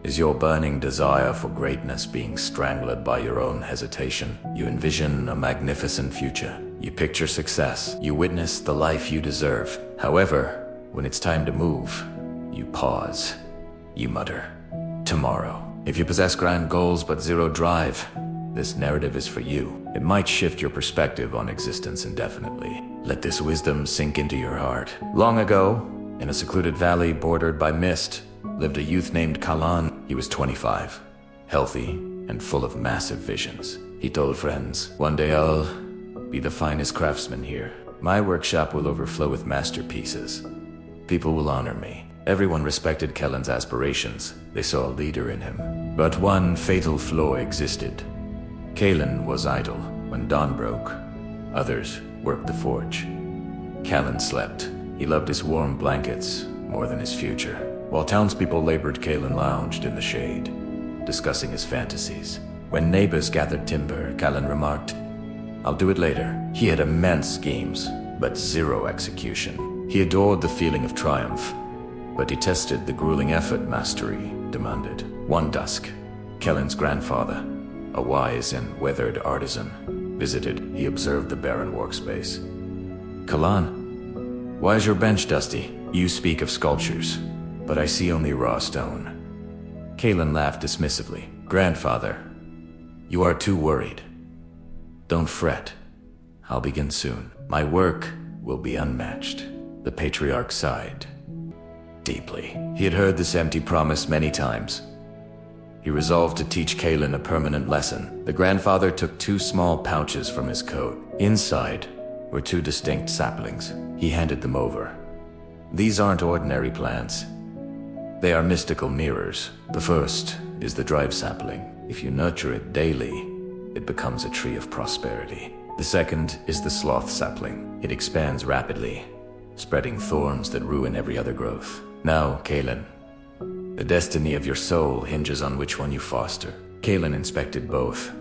Is your burning desire for greatness being strangled by your own hesitation? You envision a magnificent future. You picture success. You witness the life you deserve. However, when it's time to move, you pause. You mutter, tomorrow. If you possess grand goals but zero drive, this narrative is for you. It might shift your perspective on existence indefinitely. Let this wisdom sink into your heart. Long ago, in a secluded valley bordered by mist, lived a youth named Kalan. He was 25, healthy, and full of massive visions. He told friends, "One day I'll be the finest craftsman here. My workshop will overflow with masterpieces. People will honor me." Everyone respected Kalan's aspirations. They saw a leader in him. But one fatal flaw existed. Kalan was idle. When dawn broke, others worked the forge. Kalan slept. He loved his warm blankets more than his future. While townspeople labored, Kalan lounged in the shade, discussing his fantasies. When neighbors gathered timber, Kalan remarked, "I'll do it later." He had immense schemes, but zero execution. He adored the feeling of triumph, but detested the grueling effort mastery demanded. One dusk, Kalan's grandfather, a wise and weathered artisan, visited. He observed the barren workspace. "Kalan, why is your bench dusty? You speak of sculptures, but I see only raw stone." Kalan laughed dismissively. "Grandfather, you are too worried. Don't fret. I'll begin soon. My work will be unmatched." The patriarch sighed deeply. He had heard this empty promise many times. He resolved to teach Kalan a permanent lesson. The grandfather took 2 small pouches from his coat. Inside were 2 distinct saplings. He handed them over. "These aren't ordinary plants. They are mystical mirrors. The first is the drive sapling. If you nurture it daily, it becomes a tree of prosperity. The second is the sloth sapling. It expands rapidly, spreading thorns that ruin every other growth. Now, Kalan, the destiny of your soul hinges on which one you foster." Kalan inspected both.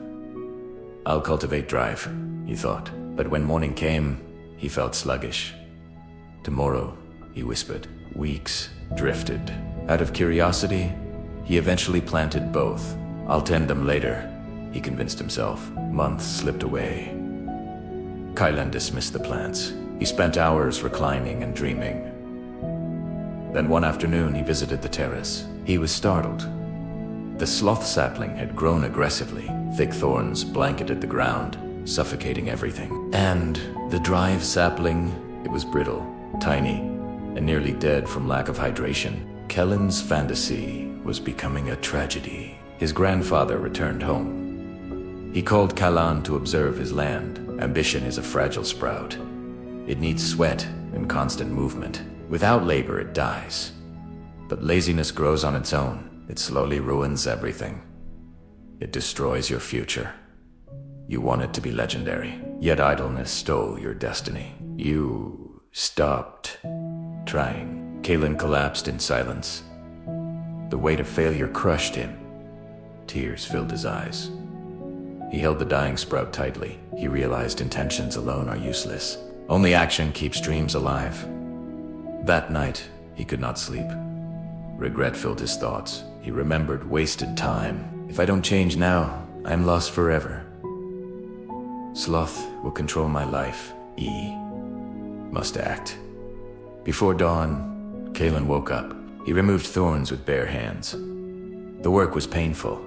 "I'll cultivate drive," he thought. But when morning came, he felt sluggish. "Tomorrow," he whispered. Weeks drifted. Out of curiosity, he eventually planted both. "I'll tend them later," he convinced himself. Months slipped away. Kalan dismissed the plants. He spent hours reclining and dreaming. Then one afternoon he visited the terrace. He was startled. The sloth sapling had grown aggressively. Thick thorns blanketed the ground, suffocating everything. And the drive sapling, it was brittle, tiny, and nearly dead from lack of hydration. Kalan's fantasy was becoming a tragedy. His grandfather returned home. He called Kalan to observe his land. Ambition is a fragile sprout. It needs sweat and constant movement. Without labor, it dies. But laziness grows on its own. It slowly ruins everything. It destroys your future. You want it to be legendary, yet idleness stole your destiny. You stopped trying. Kalan collapsed in silence. The weight of failure crushed him. Tears filled his eyes. He held the dying sprout tightly. He realized intentions alone are useless. Only action keeps dreams alive. That night, he could not sleep. Regret filled his thoughts. He remembered wasted time. "If I don't change now, I am lost forever. Sloth will control my life. E must act." Before dawn, Kalan woke up. He removed thorns with bare hands. The work was painful.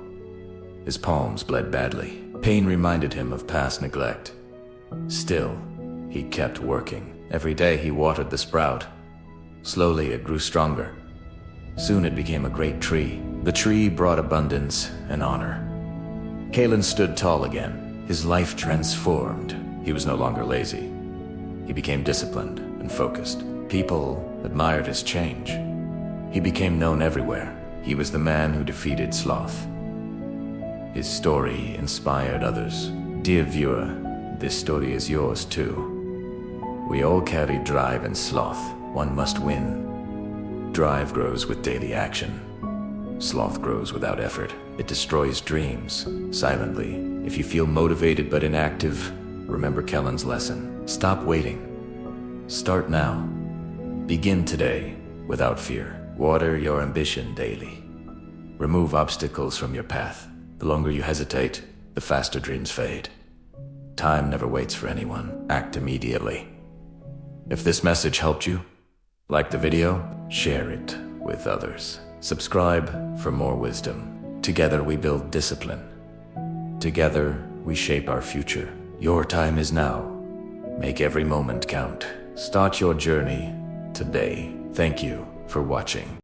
His palms bled badly. Pain reminded him of past neglect. Still, he kept working. Every day he watered the sprout. Slowly it grew stronger. Soon it became a great tree. The tree brought abundance and honor. Kalan stood tall again. His life transformed. He was no longer lazy. He became disciplined and focused. People admired his change. He became known everywhere. He was the man who defeated sloth. His story inspired others. Dear viewer, this story is yours too. We all carry drive and sloth. One must win. Drive grows with daily action. Sloth grows without effort. It destroys dreams, silently. If you feel motivated but inactive, remember Kalan's lesson. Stop waiting. Start now. Begin today, without fear. Water your ambition daily. Remove obstacles from your path. The longer you hesitate, the faster dreams fade. Time never waits for anyone. Act immediately. If this message helped you, like the video, share it with others. Subscribe for more wisdom. Together we build discipline. Together we shape our future. Your time is now. Make every moment count. Start your journey today. Thank you for watching.